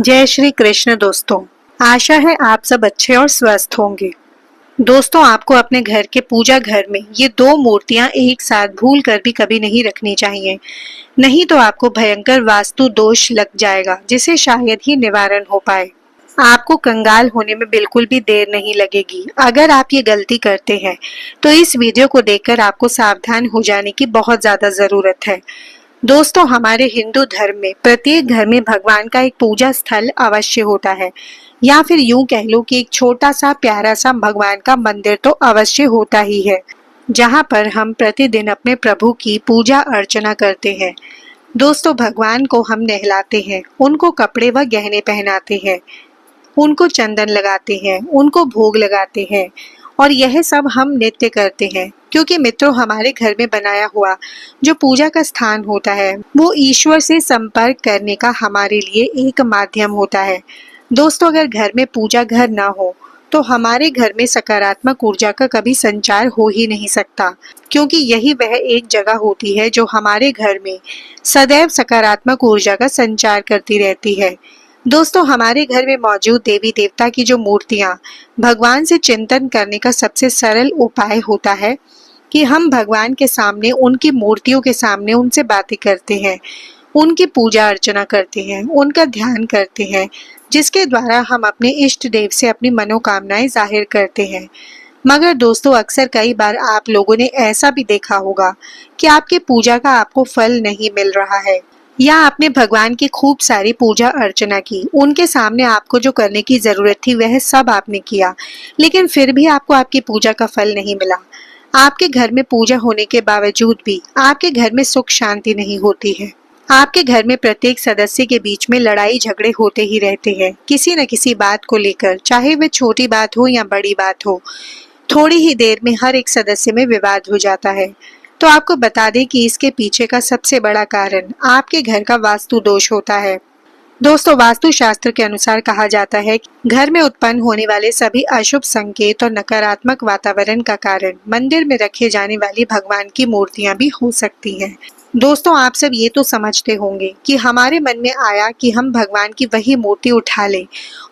जय श्री कृष्ण दोस्तों। आशा है आप सब अच्छे और स्वस्थ होंगे। दोस्तों, आपको अपने घर के पूजा घर में ये दो मूर्तियां एक साथ भूल कर भी कभी नहीं रखनी चाहिए। नहीं तो आपको भयंकर वास्तु दोष लग जाएगा, जिसे शायद ही निवारण हो पाए। आपको कंगाल होने में बिल्कुल भी देर नहीं लगेगी। अगर आप ये गलती करते हैं तो इस वीडियो को देखकर आपको सावधान हो जाने की बहुत ज्यादा जरूरत है। दोस्तों, हमारे हिंदू धर्म में प्रत्येक घर में भगवान का एक पूजा स्थल अवश्य होता है, या फिर यूं कह लो कि एक छोटा सा प्यारा सा भगवान का मंदिर तो अवश्य होता ही है, जहां पर हम प्रतिदिन अपने प्रभु की पूजा अर्चना करते हैं। दोस्तों, भगवान को हम नहलाते हैं, उनको कपड़े व गहने पहनाते हैं, उनको चंदन लगाते हैं, उनको भोग लगाते हैं, और यह सब हम नित्य करते हैं, क्योंकि मित्रों, हमारे घर में बनाया हुआ जो पूजा का स्थान होता है वो ईश्वर से संपर्क करने का हमारे लिए एक माध्यम होता है। दोस्तों, अगर घर में पूजा घर ना हो तो हमारे घर में सकारात्मक ऊर्जा का कभी संचार हो ही नहीं सकता, क्योंकि यही वह एक जगह होती है जो हमारे घर में सदैव सकारात्मक ऊर्जा का संचार करती रहती है। दोस्तों, हमारे घर में मौजूद देवी देवता की जो मूर्तियां भगवान से चिंतन करने का सबसे सरल उपाय होता है कि हम भगवान के सामने, उनकी मूर्तियों के सामने उनसे बातें करते हैं, उनकी पूजा अर्चना करते हैं, उनका ध्यान करते हैं, जिसके द्वारा हम अपने इष्ट देव से अपनी मनोकामनाएं जाहिर करते हैं। मगर दोस्तों, अक्सर कई बार आप लोगों ने ऐसा भी देखा होगा कि आपकी पूजा का आपको फल नहीं मिल रहा है, या आपने भगवान की खूब सारी पूजा अर्चना की, उनके सामने आपको जो करने की जरूरत थी वह सब आपने किया, लेकिन फिर भी आपको आपकी पूजा का फल नहीं मिला। आपके घर में पूजा होने के बावजूद भी आपके घर में सुख शांति नहीं होती है। आपके घर में प्रत्येक सदस्य के बीच में लड़ाई झगड़े होते ही रहते हैं, किसी न किसी बात को लेकर, चाहे वह छोटी बात हो या बड़ी बात हो। थोड़ी ही देर में हर एक सदस्य में विवाद हो जाता है। तो आपको बता दें कि इसके पीछे का सबसे बड़ा कारण आपके घर का वास्तु दोष होता है। दोस्तों, वास्तु शास्त्र के अनुसार कहा जाता है कि घर में उत्पन्न होने वाले सभी अशुभ संकेत और नकारात्मक वातावरण का कारण मंदिर में रखे जाने वाली भगवान की मूर्तियां भी हो सकती हैं। दोस्तों, आप सब ये तो समझते होंगे कि हमारे मन में आया कि हम भगवान की वही मूर्ति उठा लें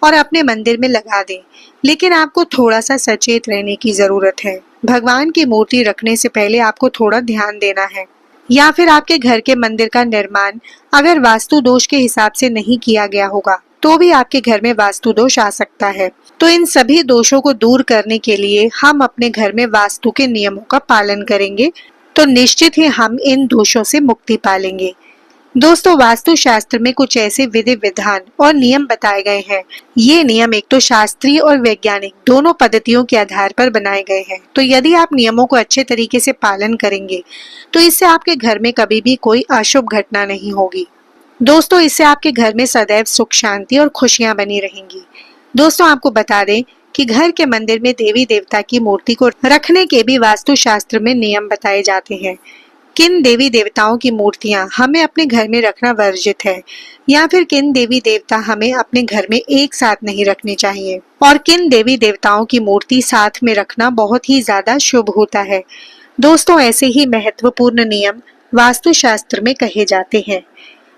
और अपने मंदिर में लगा दें, लेकिन आपको थोड़ा सा सचेत रहने की जरूरत है। भगवान की मूर्ति रखने से पहले आपको थोड़ा ध्यान देना है। या फिर आपके घर के मंदिर का निर्माण अगर वास्तु दोष के हिसाब से नहीं किया गया होगा तो भी आपके घर में वास्तु दोष आ सकता है। तो इन सभी दोषों को दूर करने के लिए हम अपने घर में वास्तु के नियमों का पालन करेंगे तो निश्चित ही हम इन दोषों से मुक्ति पालेंगे। दोस्तों, वास्तु शास्त्र में कुछ ऐसे विधि विधान और नियम बताए गए हैं। ये नियम एक तो शास्त्रीय और वैज्ञानिक दोनों पद्धतियों के आधार पर बनाए गए हैं। तो यदि आप नियमों को अच्छे तरीके से पालन करेंगे तो इससे आपके घर में कभी भी कोई अशुभ घटना नहीं होगी। दोस्तों, इससे आपके घर में सदैव सुख शांति और खुशियां बनी रहेंगी। दोस्तों, आपको बता दें कि घर के मंदिर में देवी देवता की मूर्ति को रखने के भी वास्तु शास्त्र में नियम बताए जाते हैं। किन देवी देवताओं की मूर्तियां हमें अपने घर में रखना वर्जित है, या फिर किन देवी देवता हमें अपने घर में एक साथ नहीं रखने चाहिए, और किन देवी देवताओं की मूर्ति साथ में रखना बहुत ही ज्यादा शुभ होता है। दोस्तों, ऐसे ही महत्वपूर्ण नियम वास्तु शास्त्र में कहे जाते हैं।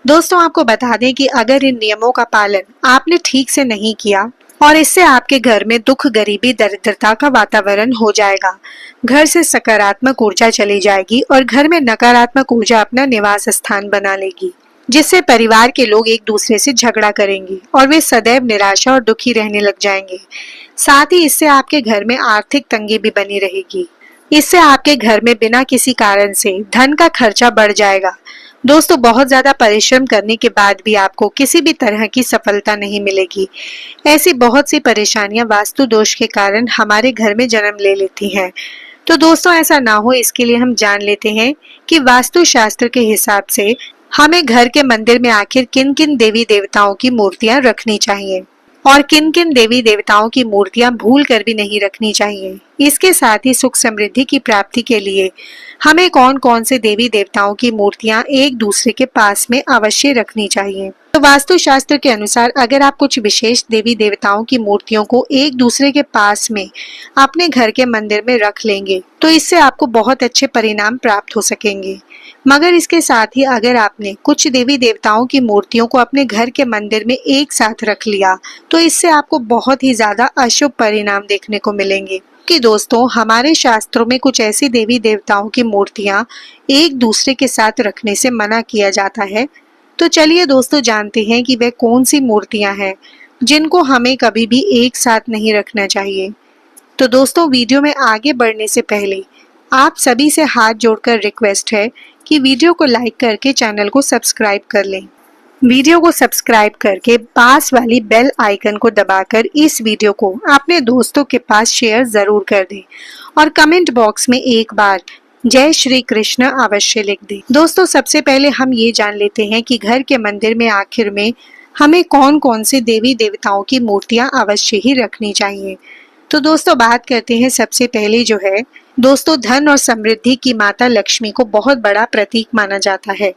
दोस्तों, आपको बता दें कि अगर इन नियमों का पालन आपने ठीक से नहीं किया और इससे आपके घर में दुख, गरीबी, दरिद्रता का वातावरण हो जाएगा। घर से सकारात्मक ऊर्जा चली जाएगी और घर में नकारात्मक ऊर्जा अपना निवास स्थान बना लेगी, जिससे परिवार के लोग एक दूसरे से झगड़ा करेंगे और वे सदैव निराशा और दुखी रहने लग जाएंगे। साथ ही इससे आपके घर में आर्थिक तंगी भी बनी रहेगी। इससे आपके घर में बिना किसी कारण से धन का खर्चा बढ़ जाएगा। दोस्तों, बहुत ज्यादा परिश्रम करने के बाद भी आपको किसी भी तरह की सफलता नहीं मिलेगी। ऐसी बहुत सी परेशानियां वास्तु दोष के कारण हमारे घर में जन्म ले लेती हैं। तो दोस्तों, ऐसा ना हो इसके लिए हम जान लेते हैं कि वास्तु शास्त्र के हिसाब से हमें घर के मंदिर में आखिर किन किन देवी देवताओं की मूर्तियां रखनी चाहिए और किन किन देवी देवताओं की मूर्तियां भूल कर भी नहीं रखनी चाहिए। इसके साथ ही सुख समृद्धि की प्राप्ति के लिए हमें कौन कौन से देवी देवताओं की मूर्तियां एक दूसरे के पास में अवश्य रखनी चाहिए। तो वास्तु शास्त्र के अनुसार अगर आप कुछ विशेष देवी देवताओं की मूर्तियों को एक दूसरे के पास में अपने घर के मंदिर में रख लेंगे तो इससे आपको बहुत अच्छे परिणाम प्राप्त हो सकेंगे। मगर इसके साथ ही अगर आपने कुछ देवी देवताओं की मूर्तियों को अपने घर के मंदिर में एक साथ रख लिया तो इससे आपको बहुत ही ज्यादा अशुभ परिणाम देखने को मिलेंगे। कि दोस्तों हमारे शास्त्रों में कुछ ऐसी देवी देवताओं की मूर्तियां एक दूसरे के साथ रखने से मना किया जाता है। तो चलिए दोस्तों जानते हैं कि वह कौन सी मूर्तियां हैं जिनको हमें कभी भी एक साथ नहीं रखना चाहिए। तो दोस्तों वीडियो में आगे बढ़ने से पहले आप सभी से हाथ जोड़कर रिक्वेस्ट है कि वीडियो को लाइक करके चैनल को सब्सक्राइब कर लें। वीडियो को सब्सक्राइब करके पास वाली बेल आइकन को दबाकर इस वीडियो को अपने दोस्तों के पास शेयर जरूर कर दें और कमेंट बॉक्स में एक बार जय श्री कृष्ण अवश्य लिख दें। दोस्तों सबसे पहले हम ये जान लेते हैं कि घर के मंदिर में आखिर में हमें कौन कौन से देवी देवताओं की मूर्तियां अवश्य ही रखनी चाहिए। तो दोस्तों बात करते हैं सबसे पहले जो है दोस्तों धन और समृद्धि की माता लक्ष्मी को बहुत बड़ा प्रतीक माना जाता है।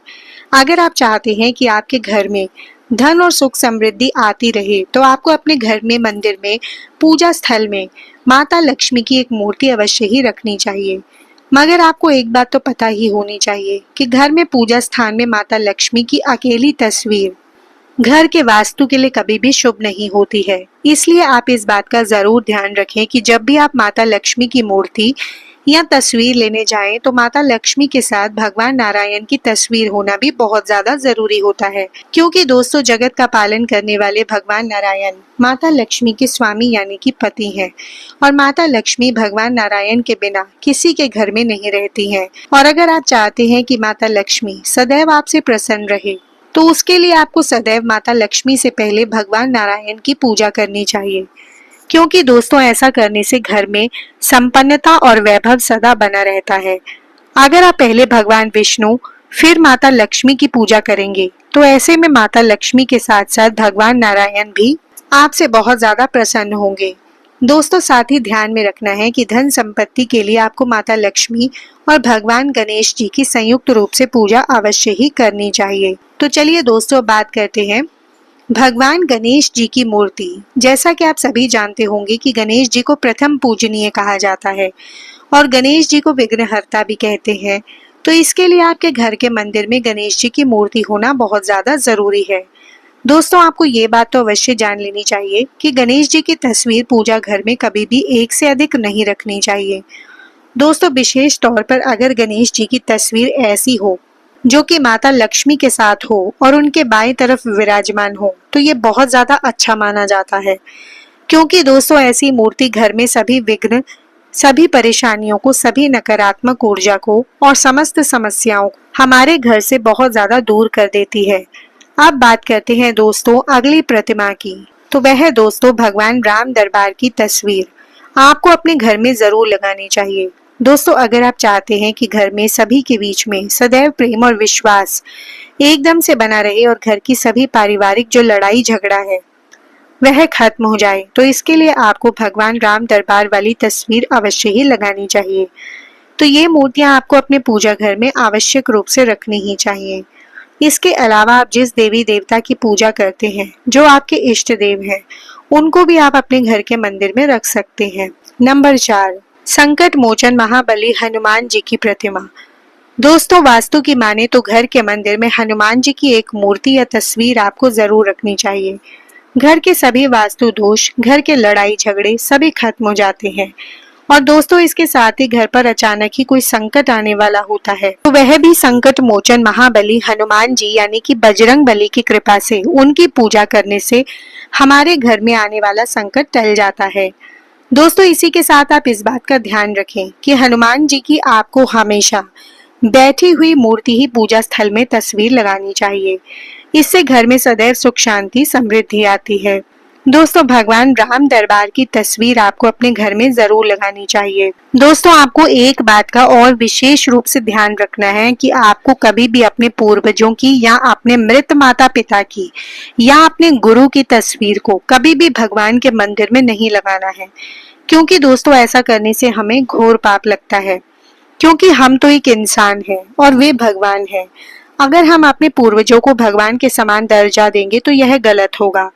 अगर आप चाहते हैं कि आपके घर में धन और सुख समृद्धि आती रहे तो आपको अपने घर में मंदिर में पूजा स्थल में माता लक्ष्मी की एक मूर्ति अवश्य ही रखनी चाहिए। मगर आपको एक बात तो पता ही होनी चाहिए कि घर में पूजा स्थान में माता लक्ष्मी की अकेली तस्वीर घर के वास्तु के लिए कभी भी शुभ नहीं होती है। इसलिए आप इस बात का जरूर ध्यान रखें कि जब भी आप माता लक्ष्मी की मूर्ति या तस्वीर लेने जाएं तो माता लक्ष्मी के साथ भगवान नारायण की तस्वीर होना भी बहुत ज्यादा जरूरी होता है। क्योंकि दोस्तों जगत का पालन करने वाले भगवान नारायण माता लक्ष्मी के स्वामी यानी कि पति हैं और माता लक्ष्मी भगवान नारायण के बिना किसी के घर में नहीं रहती हैं। और अगर आप चाहते हैं कि माता लक्ष्मी सदैव आपसे प्रसन्न रहे तो उसके लिए आपको सदैव माता लक्ष्मी से पहले भगवान नारायण की पूजा करनी चाहिए। क्योंकि दोस्तों ऐसा करने से घर में संपन्नता और वैभव सदा बना रहता है। अगर आप पहले भगवान विष्णु फिर माता लक्ष्मी की पूजा करेंगे तो ऐसे में माता लक्ष्मी के साथ साथ भगवान नारायण भी आपसे बहुत ज्यादा प्रसन्न होंगे। दोस्तों साथ ही ध्यान में रखना है कि धन संपत्ति के लिए आपको माता लक्ष्मी और भगवान गणेश जी की संयुक्त रूप से पूजा अवश्य ही करनी चाहिए। तो चलिए दोस्तों बात करते हैं भगवान गणेश जी की मूर्ति। जैसा कि आप सभी जानते होंगे कि गणेश जी को प्रथम पूजनीय कहा जाता है और गणेश जी को विघ्नहर्ता भी कहते हैं। तो इसके लिए आपके घर के मंदिर में गणेश जी की मूर्ति होना बहुत ज्यादा जरूरी है। दोस्तों आपको ये बात तो अवश्य जान लेनी चाहिए कि गणेश जी की तस्वीर पूजा घर में कभी भी एक से अधिक नहीं रखनी चाहिए। दोस्तों विशेष तौर पर अगर गणेश जी की तस्वीर ऐसी हो जो कि माता लक्ष्मी के साथ हो और उनके बाएं तरफ विराजमान हो तो ये बहुत ज्यादा अच्छा माना जाता है। क्योंकि दोस्तों ऐसी मूर्ति घर में सभी विघ्न सभी परेशानियों को सभी नकारात्मक ऊर्जा को और समस्त समस्याओं को हमारे घर से बहुत ज्यादा दूर कर देती है। अब बात करते हैं दोस्तों अगली प्रतिमा की। तो वह है दोस्तों भगवान राम दरबार की तस्वीर आपको अपने घर में जरूर लगानी चाहिए। दोस्तों अगर आप चाहते हैं कि घर में सभी के बीच में सदैव प्रेम और विश्वास एकदम से बना रहे और घर की सभी पारिवारिक जो लड़ाई झगड़ा है वह खत्म हो जाए तो इसके लिए आपको भगवान राम दरबार वाली तस्वीर अवश्य ही लगानी चाहिए। तो ये मूर्तियां आपको अपने पूजा घर में आवश्यक रूप से रखनी ही चाहिए। इसके अलावा आप जिस देवी देवता की पूजा करते हैं जो आपके इष्ट देव हैं उनको भी आप अपने घर के मंदिर में रख सकते हैं। नंबर 4 संकट मोचन महाबली हनुमान जी की प्रतिमा। दोस्तों वास्तु की माने तो घर के मंदिर में हनुमान जी की एक मूर्ति या तस्वीर आपको जरूर रखनी चाहिए। घर के सभी वास्तु दोष घर के लड़ाई झगड़े सभी खत्म हो जाते हैं और दोस्तों इसके साथ ही घर पर अचानक ही कोई संकट आने वाला होता है तो वह भी संकट मोचन महाबली हनुमान जी यानी कि बजरंग बली की कृपा से उनकी पूजा करने से हमारे घर में आने वाला संकट टल जाता है। दोस्तों इसी के साथ आप इस बात का ध्यान रखें कि हनुमान जी की आपको हमेशा बैठी हुई मूर्ति ही पूजा स्थल में तस्वीर लगानी चाहिए। इससे घर में सदैव सुख शांति समृद्धि आती है। दोस्तों भगवान राम दरबार की तस्वीर आपको अपने घर में जरूर लगानी चाहिए। दोस्तों आपको एक बात का और विशेष रूप से ध्यान रखना है कि आपको कभी भी अपने पूर्वजों की या अपने मृत माता पिता की या अपने गुरु की तस्वीर को कभी भी भगवान के मंदिर में नहीं लगाना है। क्योंकि दोस्तों ऐसा करने से हमें घोर पाप लगता है। क्योंकि हम तो एक इंसान हैं और वे भगवान हैं। अगर हम अपने पूर्वजों को भगवान के समान दर्जा देंगे तो यह गलत होगा।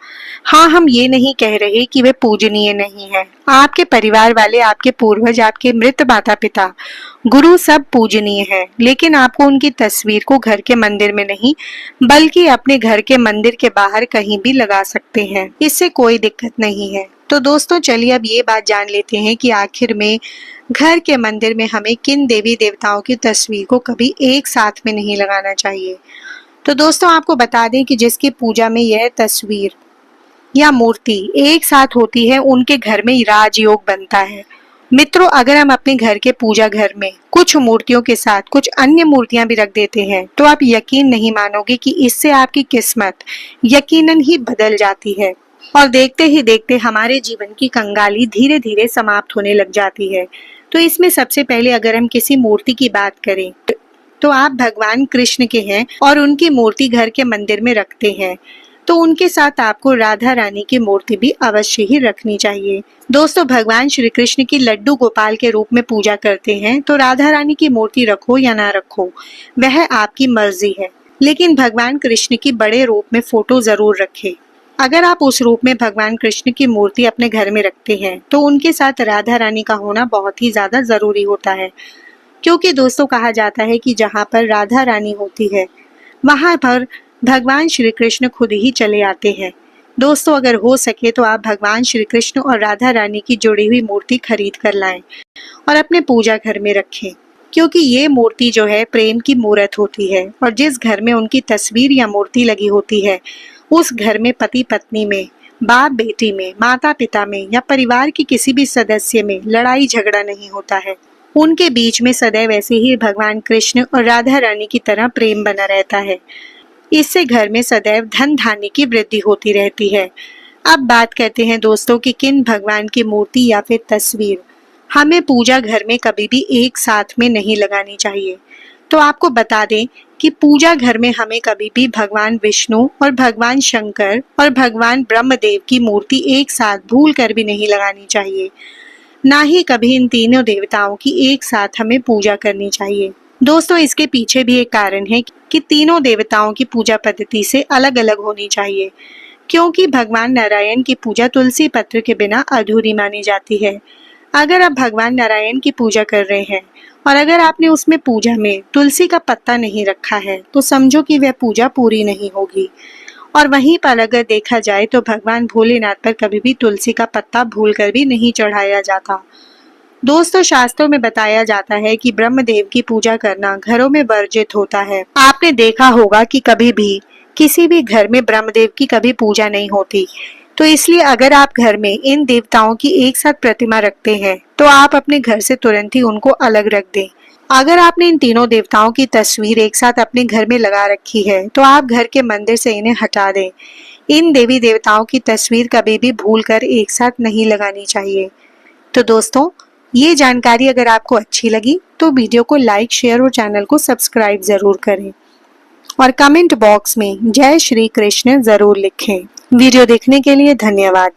हाँ, हम ये नहीं कह रहे कि वे पूजनीय नहीं है। आपके परिवार वाले, आपके पूर्वज, आपके मृत माता पिता, गुरु सब पूजनीय है, लेकिन आपको उनकी तस्वीर को घर के मंदिर में नहीं बल्कि अपने घर के मंदिर के बाहर कहीं भी लगा सकते हैं। इससे कोई दिक्कत नहीं है। तो दोस्तों चलिए अब ये बात जान लेते हैं कि आखिर में घर के मंदिर में हमें किन देवी देवताओं की तस्वीर को कभी एक साथ में नहीं लगाना चाहिए। तो दोस्तों आपको बता दें कि जिसकी पूजा में यह तस्वीर या मूर्ति एक साथ होती है उनके घर में राजयोग बनता है। मित्रों, अगर हम अपने घर के पूजा घर में कुछ मूर्तियों के साथ कुछ अन्य मूर्तियां भी रख देते हैं तो आप यकीन नहीं मानोगे कि इससे आपकी किस्मत यकीनन ही बदल जाती है और देखते ही देखते हमारे जीवन की कंगाली धीरे धीरे समाप्त होने लग जाती है। तो इसमें सबसे पहले अगर हम किसी मूर्ति की बात करें तो आप भगवान कृष्ण के हैं और उनकी मूर्ति घर के मंदिर में रखते हैं तो उनके साथ आपको राधा रानी की मूर्ति भी अवश्य ही रखनी चाहिए। दोस्तों, भगवान श्री कृष्ण की लड्डू गोपाल के रूप में पूजा करते हैं तो राधा रानी की मूर्ति रखो या ना रखो वह आपकी मर्जी है, लेकिन भगवान कृष्ण की बड़े रूप में फोटो जरूर रखें। अगर आप उस रूप में भगवान कृष्ण की मूर्ति अपने घर में रखते हैं तो उनके साथ राधा रानी का होना बहुत ही ज्यादा जरूरी होता है, क्योंकि दोस्तों कहा जाता है कि जहाँ पर राधा रानी होती है वहां पर भगवान श्री कृष्ण खुद ही चले आते हैं। दोस्तों, अगर हो सके तो आप भगवान श्री कृष्ण और राधा रानी की जुड़ी हुई मूर्ति खरीद कर लाएं और अपने पूजा घर में रखें, क्योंकि ये मूर्ति जो है प्रेम की मूर्त होती है और जिस घर में उनकी तस्वीर या मूर्ति लगी होती है उस घर में पति पत्नी में, बाप बेटी में, माता पिता में या परिवार के किसी भी सदस्य में लड़ाई झगड़ा नहीं होता है। उनके बीच में सदैव ऐसे ही भगवान कृष्ण और राधा रानी की तरह प्रेम बना रहता है। इससे घर में सदैव धन धान्य की वृद्धि होती रहती है। अब बात करते हैं दोस्तों कि किन भगवान की मूर्ति या फिर तस्वीर हमें पूजा घर में कभी भी एक साथ में नहीं लगानी चाहिए। तो आपको बता दें कि पूजा घर में हमें कभी भी भगवान विष्णु और भगवान शंकर और भगवान ब्रह्मदेव की मूर्ति एक साथ भूल कर भी नहीं लगानी चाहिए। ना ही कभी इन तीनों देवताओं की एक साथ हमें पूजा करनी चाहिए। दोस्तों, इसके पीछे भी एक कारण है कि तीनों देवताओं की पूजा पद्धति से अलग अलग होनी चाहिए, क्योंकि भगवान नारायण की पूजा तुलसी पत्र के बिना अधूरी मानी जाती है। अगर आप भगवान नारायण की पूजा कर रहे हैं और अगर आपने उसमें पूजा में तुलसी का पत्ता नहीं रखा है तो समझो कि वह पूजा पूरी नहीं होगी। और वहीं पर अगर देखा जाए तो भगवान भोलेनाथ पर कभी भी तुलसी का पत्ता भूलकर भी नहीं चढ़ाया जाता। दोस्तों, शास्त्रों में बताया जाता है कि ब्रह्मदेव की पूजा करना घरों में वर्जित होता है। आपने देखा होगा कि कभी भी किसी भी घर में ब्रह्मदेव की कभी पूजा नहीं होती। तो इसलिए अगर आप घर में इन देवताओं की एक साथ प्रतिमा रखते हैं तो आप अपने घर से तुरंत ही उनको अलग रख दें। अगर आपने इन तीनों देवताओं की तस्वीर एक साथ अपने घर में लगा रखी है तो आप घर के मंदिर से इन्हें हटा दें। इन देवी देवताओं की तस्वीर कभी भी भूलकर एक साथ नहीं लगानी चाहिए। तो दोस्तों, ये जानकारी अगर आपको अच्छी लगी तो वीडियो को लाइक, शेयर और चैनल को सब्सक्राइब जरूर करें और कमेंट बॉक्स में जय श्री कृष्ण जरूर लिखें। वीडियो देखने के लिए धन्यवाद।